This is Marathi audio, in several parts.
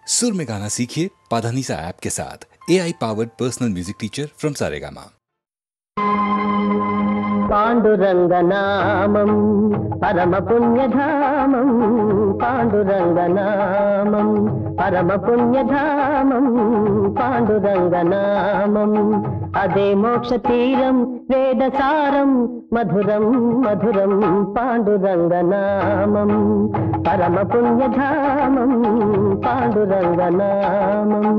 सुर में गाना सीखिए पाधानीसा ऐप के साथ। AI powered personal music teacher from Saregama. पाण्डुरङ्गनामं परमपुण्यधामं पाण्डुरङ्गनामं परमपुण्यधामं पाण्डुरङ्गनामम् अदे मोक्षतीरं वेदसारं मधुरं मधुरं पाण्डुरङ्गनामं परमपुण्यधामं पाण्डुरङ्गनामम्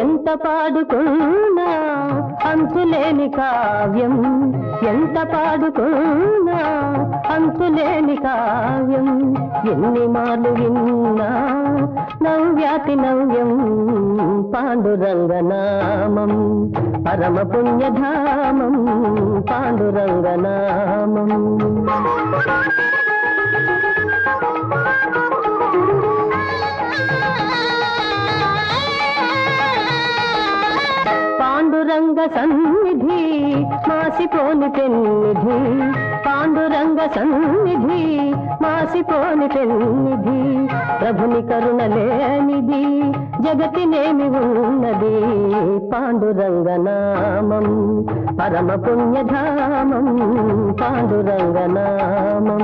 ఎంత పాడుకున్నా అంతులేని కావ్యం, ఎంత పాడుకున్నా అంతులేని కావ్యం, ఎన్ని మార్లు విన్నా నవ్యాతి నవ్యం పాండురంగనామం పరమ పుణ్యధామం పాండురంగనామం. పాండురంగ సన్నిధి మాసిపోని పెన్నిధి, పాండురంగ సన్నిధి మాసిపోని పెన్నిధి, ప్రభుని కరుణలేనిది జగతినేమి ఉన్నది పాండురంగనామం పరమ పుణ్యధామం పాండురంగనామం.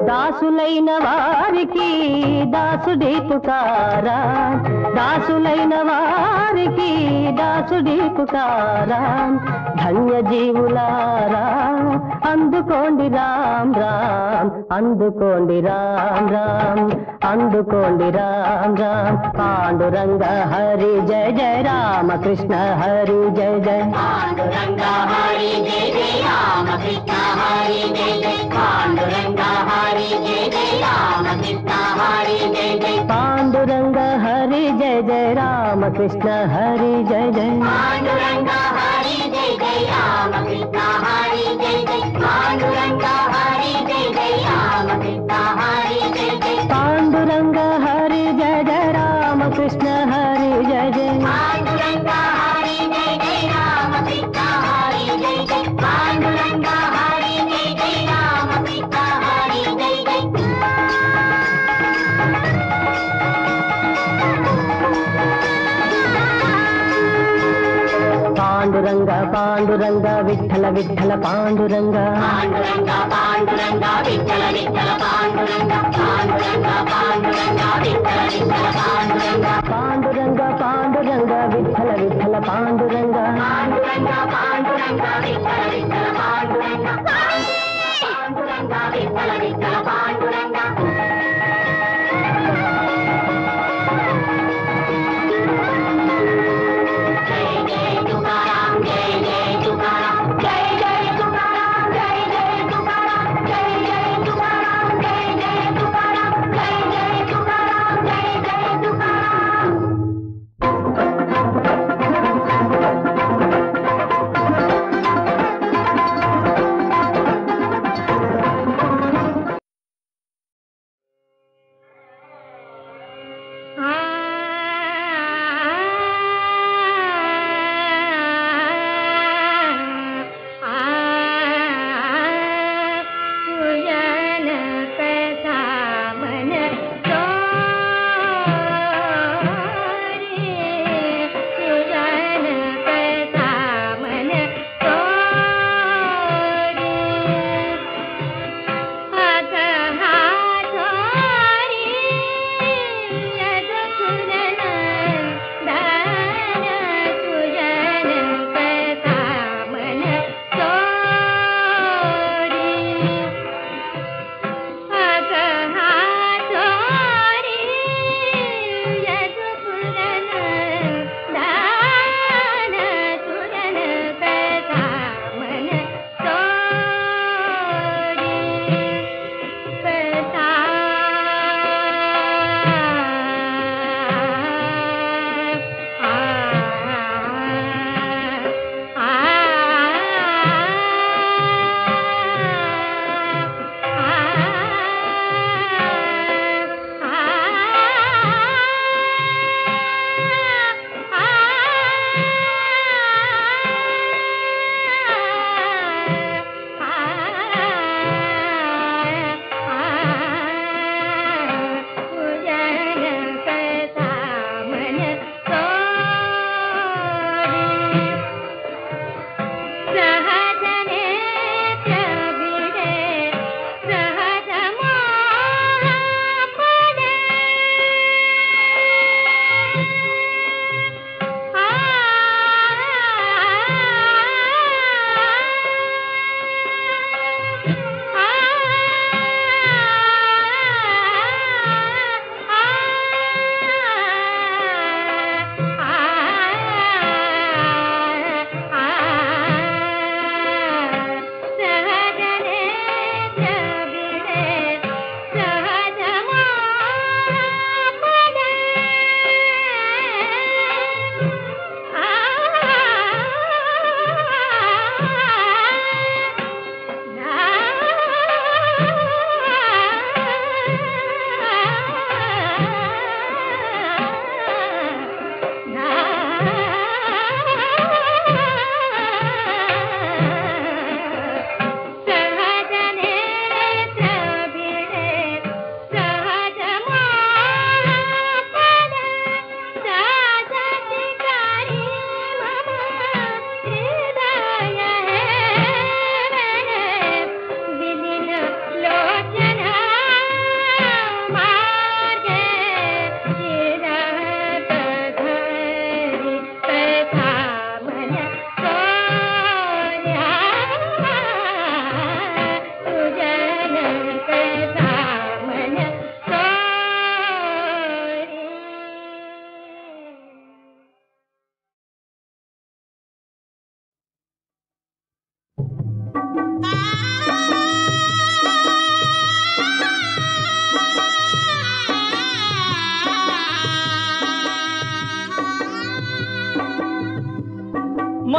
దాసులైన వారికి దాసుడి పుకారా, దాసులైన వారికి దాసుడి పుకారా, ధన్య జీవులారా అందుకోండి రామ్ రామ్, అందుకోండి రామ్ రామ్, అందుకోండి రామ్ రామ్. పాండురంగ హరి జయ జయ రామకృష్ణ హరి జయ జయ, పాండురంగ హరి జయ జయ రామకృష్ణ హరి జయ జయ, పాండురంగ హరి జయ జయ రామకృష్ణ హరి జయ జయ, పాండురంగ హరి జయ జయ రామకృష్ణ హరి జయ జయ, పాండురంగ హరి జయ జయ రామకృష్ణ హరి జయ జయ, పాండురంగ హరి జయ జయ రామకృష్ణ హరి జయ జయ, పాండురంగ హరి జయ జయ రామకృష్ణ హరి జయ జయ, పాండురంగ హరి జయ జయ రామకృష్ణ హరి జయ జయ, పాండురంగ హరి జయ జయ రామకృష్ణ హరి జయ జయ. పాండురంగ పాండురంగ విఠల విఠల పాండురంగ, పాండురంగ పాండురంగ విఠల విఠల పాండురంగ, పాండురంగ పాండురంగ విఠల విఠల పాండురంగ, పాండురంగ పాండురంగ విఠల విఠల పాండురంగ, పాండురంగ పాండురంగ విఠల విఠల పాండురంగ, పాండురంగ విఠల విఠల పాండురంగ.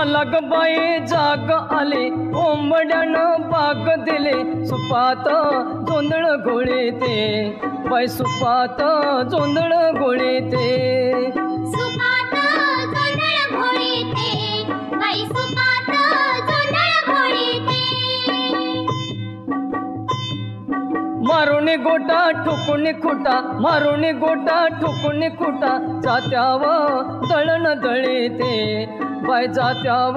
मला ग बाई जाग आली कोंबड्यानं बाग दिली सुपात जोंधळ घोळीते बाई सुपात जोंधळ घोळीते सुपात जोंधळ घोळीते बाई सुपात जोंधळ घोळीते मारुणी गोटा ठुकुनी खुटा मारुणी गोटा ठुकुनी खुटा जात्याव दळण दळीते बाई जात्याव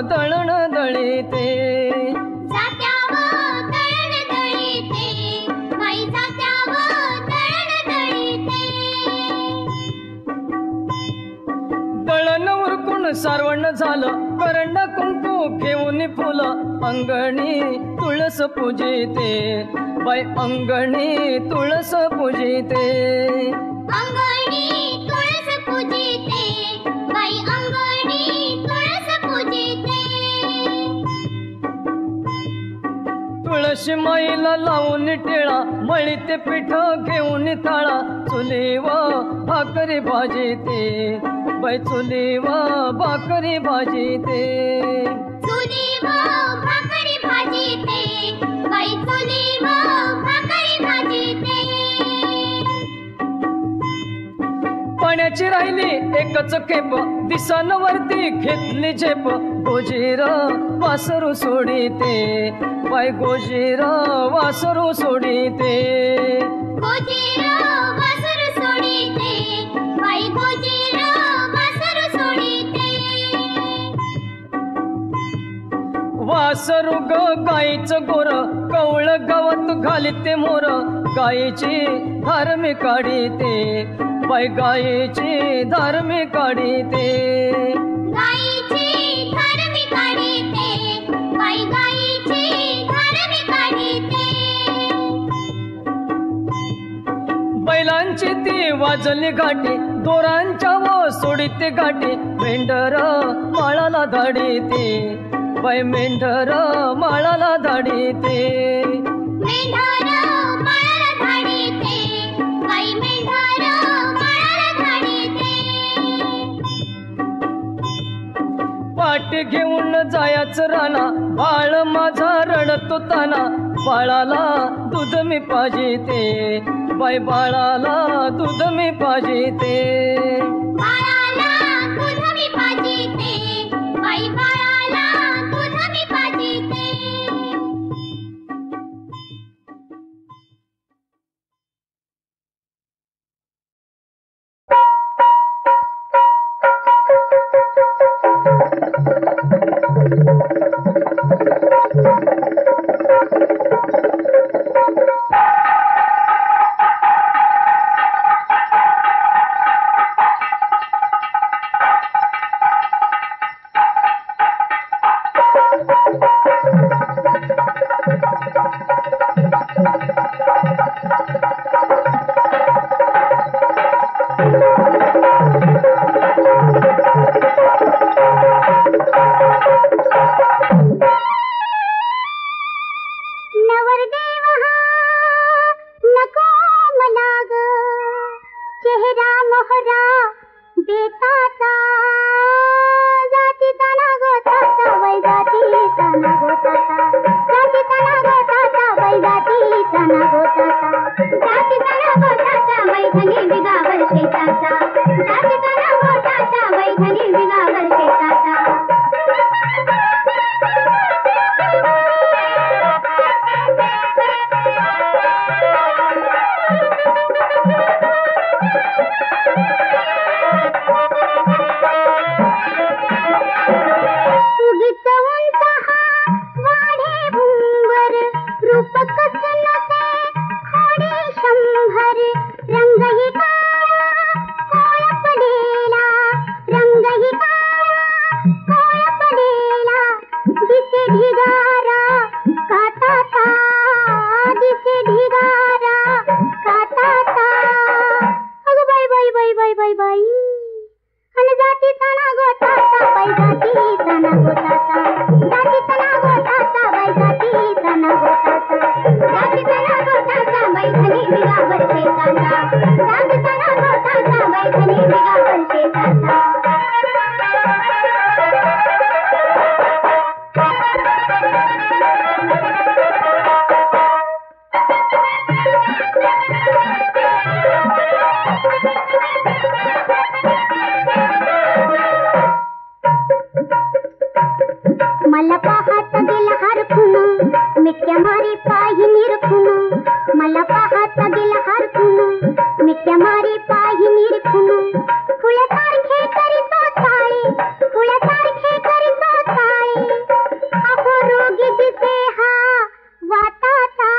दळण दळीते जात्याव दळण दळीते बाई जात्याव दळण दळीते दळण उरकून सारवण झालं करंडा कुंकू घेऊन फुलं अंगणी तुळस पूजिते बाई अंगणी तुळस पूजिते अंगणी तुळस पूजिते बाई अंगणी तुळस पूजिते तुळशी माईला लावून टिळा मळीते पीठ घेऊन थाळा चुलीव भाकरी भाजीते बाई चुलीव भाकरी भाजीते चुलीव भाकरी भाजीते बाई चुलीव भाकरी भाजीते पाण्याची राहिली एकच खेप दिसन वरती घेतली झेप गोजीर वासरू सोडीते बाई गोजीर वासरू सोडीते गोजीर वासरू सोडीते बाई गोजीर वासरू सोडीते वासरू ग गाईचं गोर कवळ गवत घालीते मोर गाईची धार्मी काढीते बाई गाईची धार्मी काढीते गाईची धार्मी काढीते बाई गाईची धार्मी काढीते बैलांची ती वाजली घाटी दोरांच्या व सोडीते घाटी मेंढर माळाला धाडीते बाई मेंढर माळाला धाडीते मेंढर माळाला धाडीते बाई मेंढर माळाला धाडीते पाटी घेऊन जायचं राणा बाळ माझा रडतो ताना बाळाला दूध मी पाजिते बाई बाळाला दूध मी पाजिते बाळाला दूध मी पाजिते बाई बाळाला दूध मी पाजिते लागिल हरकून मिठ्या मारी पाही निरखून फुलासारखे करीतो चाळे फुलासारखे करीतो चाळे अहो रोगी दिसे हा वाताचा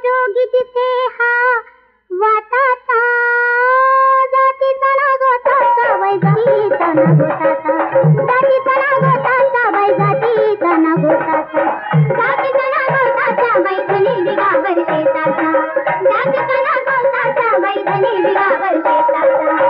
रोगी दिसे हा वाताचा जातीचा ना गोताचा वै जातीचा ना गोताचा जातीचा ना गोताचा वै जातीचा ना गोताचा जातीचा ना गोताचा वै धनी बिगावर शेताचा जातीचा ना गोताचा वै धनी बिगावर शेताचा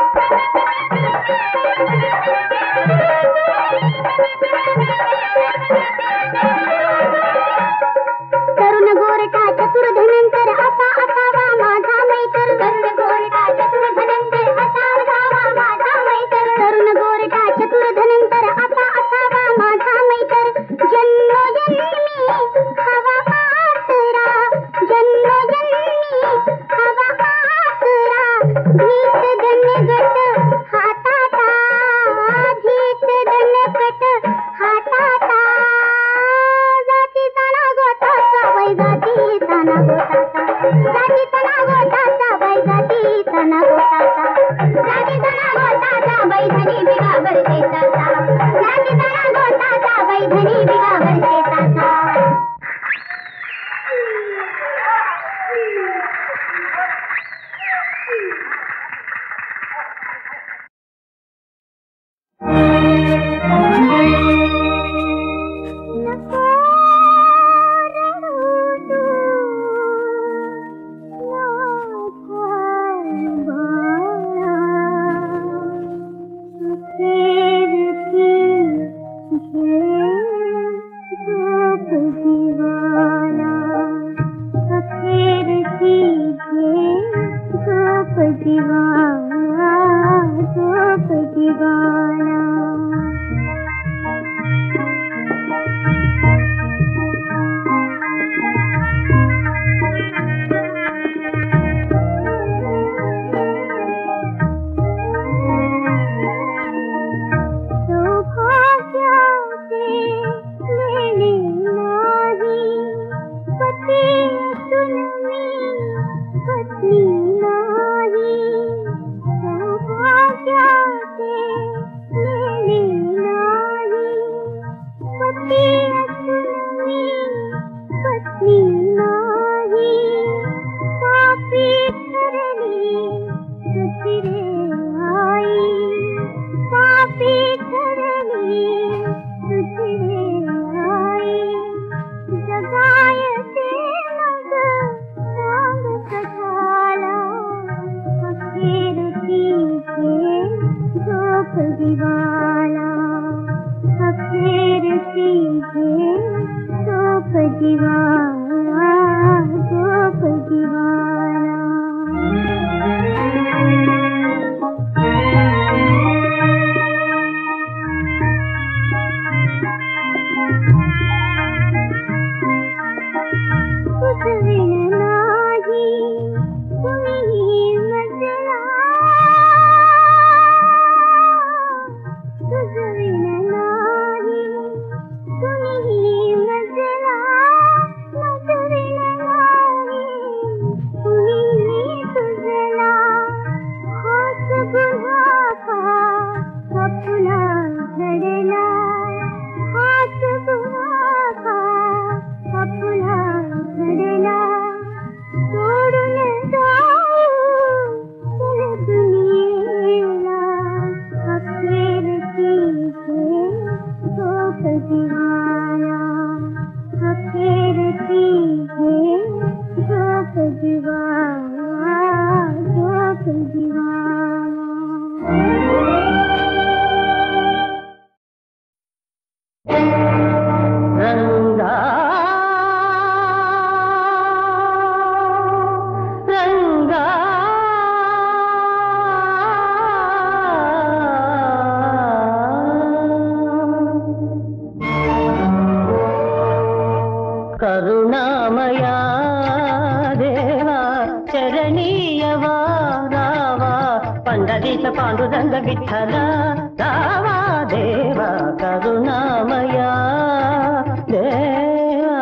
तरुण गोरटा चतुर धनंतर असा असावा माझा मैत्र तरुण गोरटा चतुर धनंतर असा असावा माझा मैत्र तरुण गोरटा चतुर धनंतर असा असावा माझा मैत्र जन्मोजन्मी हवा आसरा जन्मोजन्मी हवा आसरा धीत दणगट हाताता धीत दणगट हाताता जातीचा ना गोताचा वै जातीचा ना गोताचा जातीचा ना गोताचा वै जातीचा ना गोताचा जातीचा ना गोताचा वै धनी बिगावर शेताचा जातीचा ना गोताचा वै धनी बिगावर शेताचा करुणामया देवा चरणीयवा रावा पंढरीचा पांडुरंग विठ्ठला रावा देवा करुणामया देवा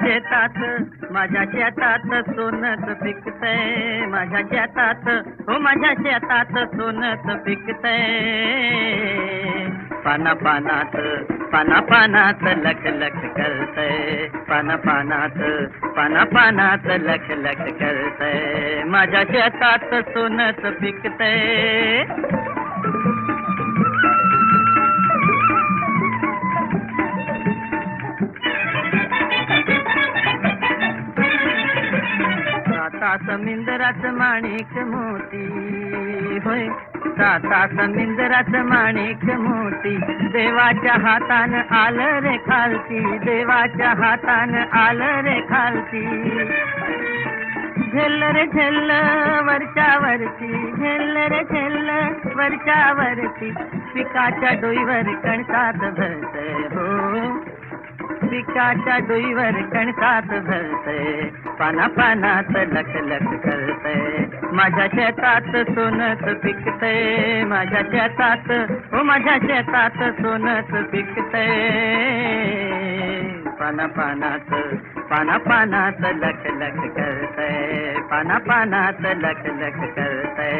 शेतात सोनच पिकतय, माझ्या शेतात हो माझ्या शेतात सोनच पिकतय. पाना पानात लख लख करतय, पाना पानात लख लख करतय, माझ्या शेतात सोनच पिकतय. समिंदराच माणिक मोती होय, साता समिंदराच माणिक मोती, देवाच्या हातान आलं रे खालती, देवाच्या हातान आलं रे खालती. झेल रे झेल वरच्या वरती, झेल रे झेल वरच्या वरती, पिकाच्या डोईवर कणसात भरतय हो, पिकाच्या डोईवर कणसात भरतय, पाना पानात लख लख करतय, माझ्या शेतात सोनच पिकतय, माझ्या शेतात हो माझ्या शेतात सोनच पिकतय. पाना पानात लख लख करतय, पाना पानात लख लख करतय,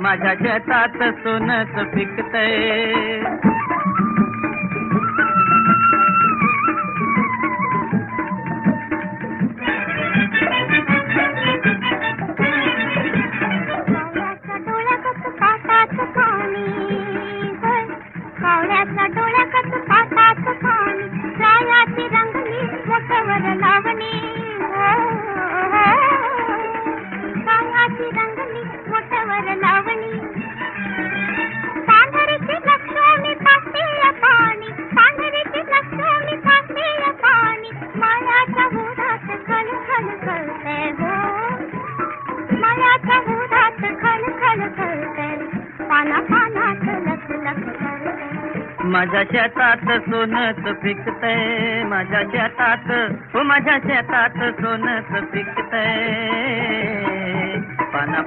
माझ्या शेतात सोनच पिकतय. कावळ्याच्या डोळ्यात पाटात पाणी, रायाची रंगली मोठ्यावर लावणी, रायाची रंगली मोठ्यावर लावणी. पांढरीची लक्ष्मी पासे पाणी, पांढरीची लक्ष्मी पासे पाणी, मायाच्या उदात खल खल करते हो, मायाच्या उदात खल खल करते, पाना पानात लख लख करते. माझ्या शेतात सोनच पिकतय, माझ्या शेतात हो माझ्या शेतात सोनच पिकतय. पाना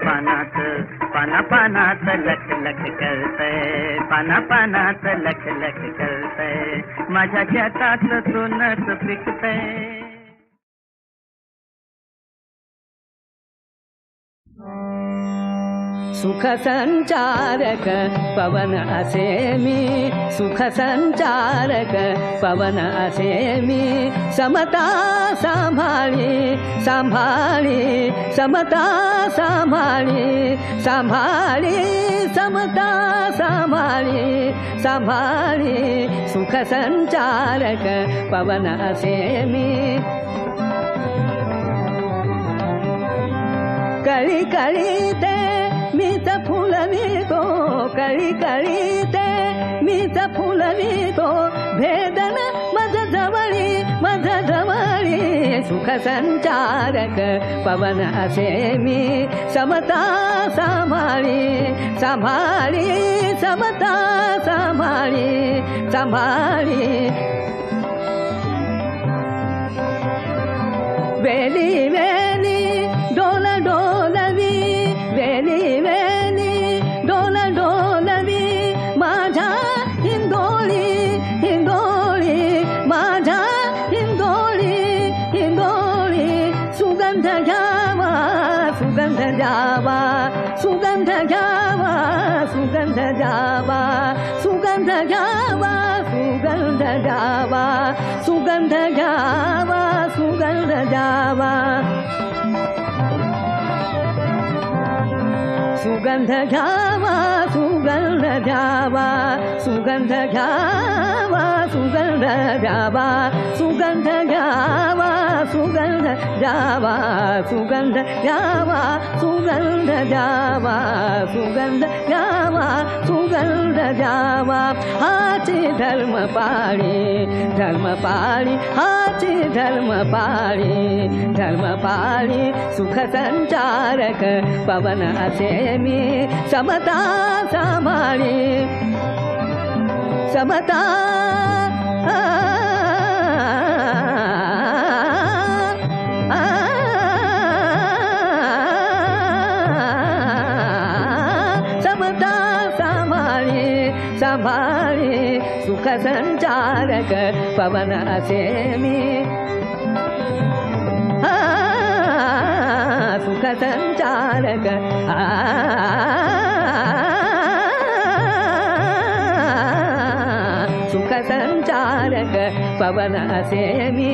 पानात लख लख करतय, पाना पानात लख लख करतय, माझ्या शेतात सोनच पिकतय. सुख संचारक पवन असे मी, सुख संचारक पवन असे मी, समता सांभाळी सांभाळी, समता सांभाळी सांभाळी, समता सांभाळी सांभाळी, सुख संचारक पवन असे मी. कळी कळी ते मीच फुलवितो, कळी कळी ते मीच फुलवितो, भेदन मज जवळी, सुख संचारक पवन असे मी, समता सांभाळी सांभाळी, समता सांभाळी सांभाळी. वेली वेली डोल डोलवी, वेली वेली डोल डोलवी, माझ्या हिंदोळी हिंदोळी, माझ्या हिंदोळी हिंदोळी, सुगंध घ्यावा सुगंध द्यावा, सुगंध घ्यावा सुगंध द्यावा, सुगंध घ्यावा सुगंध द्यावा, सुगंध घ्यावा सुगंध द्यावा, सुगंध घ्यावा सुगंध द्यावा, सुगंध घ्यावा सुगंध द्यावा, सुगंध घ्यावा सुगंध द्यावा, सुगंध घ्यावा सुगंध द्यावा, सुगंध घ्यावा सुगंध द्यावा. हाची धर्म पाळी हाची धर्म पाळी, सुख संचारक पवन असे मी, समता सांभाळी समता समता सांभाळी, सुख संचारक पवन असे मी. सुख संचारक सुख संचारक पवन असे मी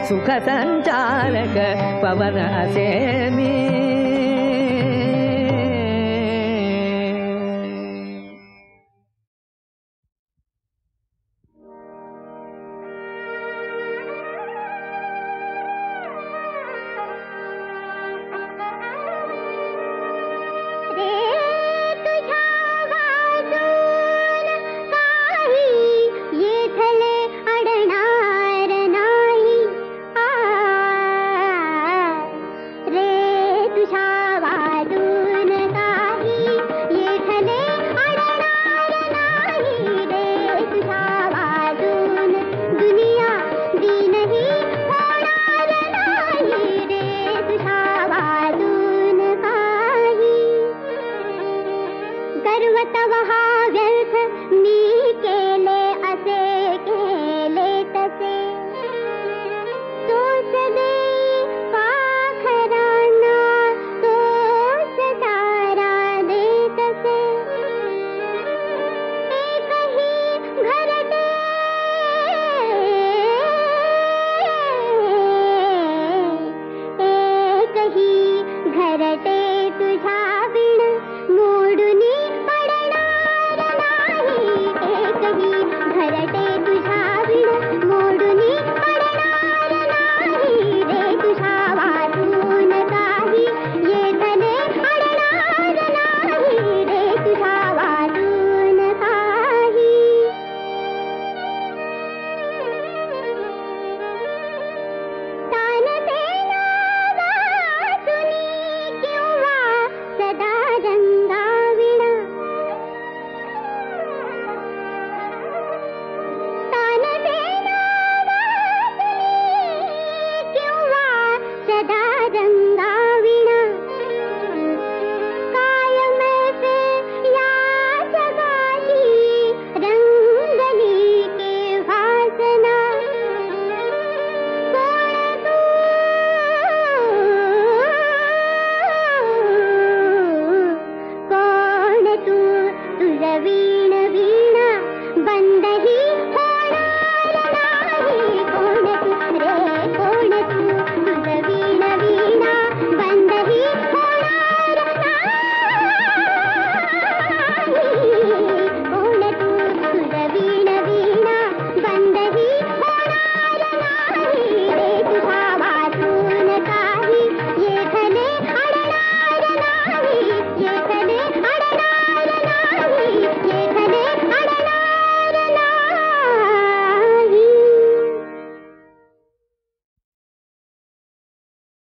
सुख संचारक पवन असे मी सर्वतः